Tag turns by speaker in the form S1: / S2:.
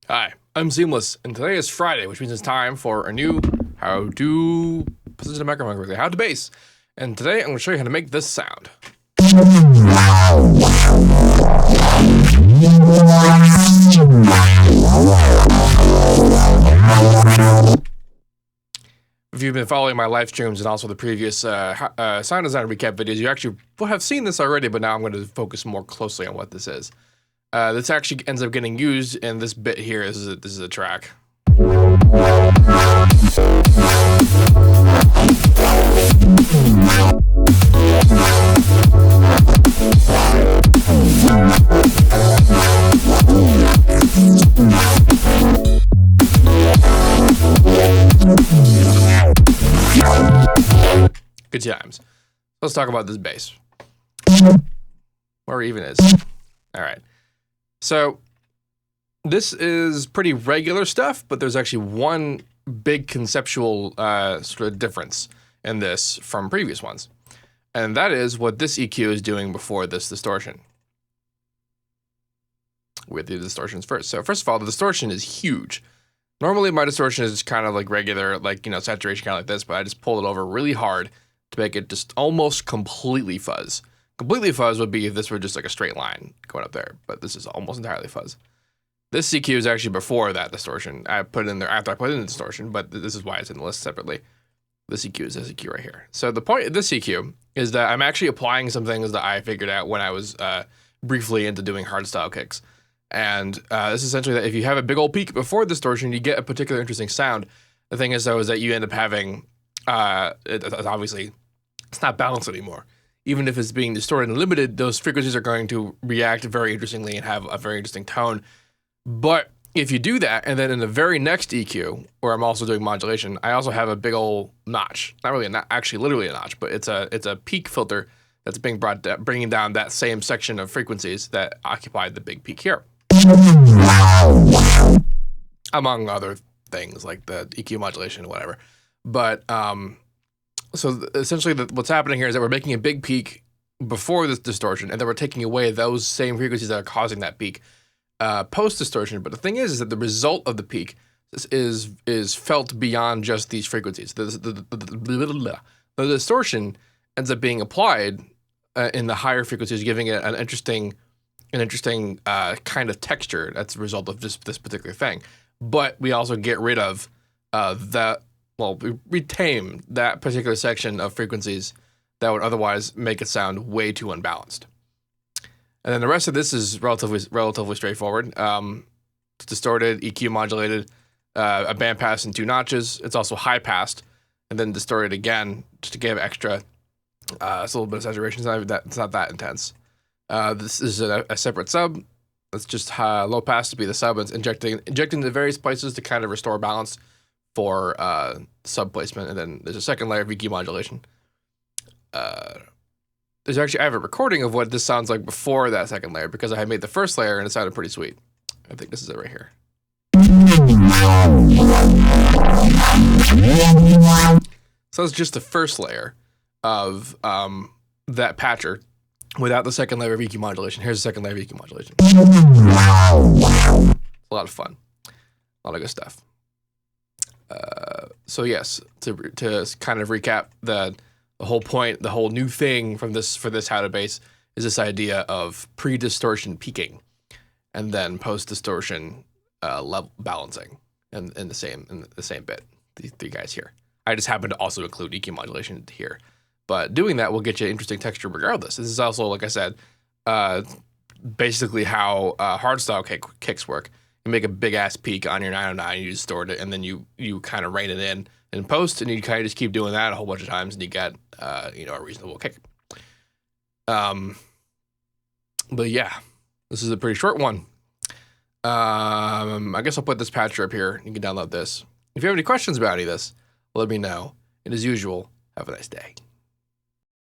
S1: Hi, I'm Seamless, and today is Friday, which means it's time for a new how to position the microphone correctly, how to bass. And today I'm going to show you how to make this sound. If you've been following my live streams and also the previous sound design recap videos, you actually will have seen this already, but now I'm going to focus more closely on what this is. This actually ends up getting used in this bit here. This is a track. Good times. Let's talk about this bass. Where it even is. All right. So this is pretty regular stuff, but there's actually one big conceptual sort of difference in this from previous ones. And that is what this EQ is doing before this distortion. With the distortions first. So first of all, the distortion is huge. Normally my distortion is kind of like regular, like, saturation kind of like this, but I just pulled it over really hard to make it just almost completely fuzz. Completely fuzz would be if this were just like a straight line going up there, but this is almost entirely fuzz. This EQ is actually before that distortion. I put it in there after I put in the distortion, but this is why it's in the list separately. This EQ is this EQ right here. So the point of this EQ is that I'm actually applying some things that I figured out when I was briefly into doing hardstyle kicks. And this is essentially that if you have a big old peak before distortion, you get a particular interesting sound. The thing is, though, is that you end up having, obviously, it's not balanced anymore. Even if it's being distorted and limited, those frequencies are going to react very interestingly and have a very interesting tone. But if you do that, and then in the very next EQ, where I'm also doing modulation, I also have a big old notch. Not really, actually literally a notch, but it's a peak filter that's being bringing down that same section of frequencies that occupied the big peak here. Among other things like the EQ modulation or whatever. But so essentially what's happening here is that we're making a big peak before this distortion, and then we're taking away those same frequencies that are causing that peak post-distortion. But the thing is that the result of the peak is felt beyond just these frequencies. The distortion ends up being applied in the higher frequencies, giving it an interesting kind of texture that's a result of just this particular thing. But we also get rid of we retain that particular section of frequencies that would otherwise make it sound way too unbalanced. And then the rest of this is relatively straightforward. It's distorted, EQ modulated, a bandpass and two notches. It's also high passed, and then distorted again just to give extra. It's a little bit of saturation. It's not that intense. This is a separate sub. It's just low pass to be the sub. It's injecting the various places to kind of restore balance for sub placement, and then there's a second layer of EQ modulation. I have a recording of what this sounds like before that second layer because I had made the first layer and it sounded pretty sweet. I think this is it right here. So that's just the first layer of that patcher without the second layer of EQ modulation. Here's the second layer of EQ modulation. It's a lot of fun. A lot of good stuff. So yes, to kind of recap the whole point, the whole new thing for this how to bass is this idea of pre-distortion peaking, and then post-distortion level balancing, in the same bit. These three guys here. I just happen to also include EQ modulation here, but doing that will get you interesting texture regardless. This is also, like I said, basically how hardstyle kicks work. You make a big ass peak on your 909, you distort it, and then you kind of rein it in post, and you kind of just keep doing that a whole bunch of times, and you get a reasonable kick. But yeah, this is a pretty short one. I guess I'll put this patcher up here. You can download this. If you have any questions about any of this, let me know. And as usual, have a nice day.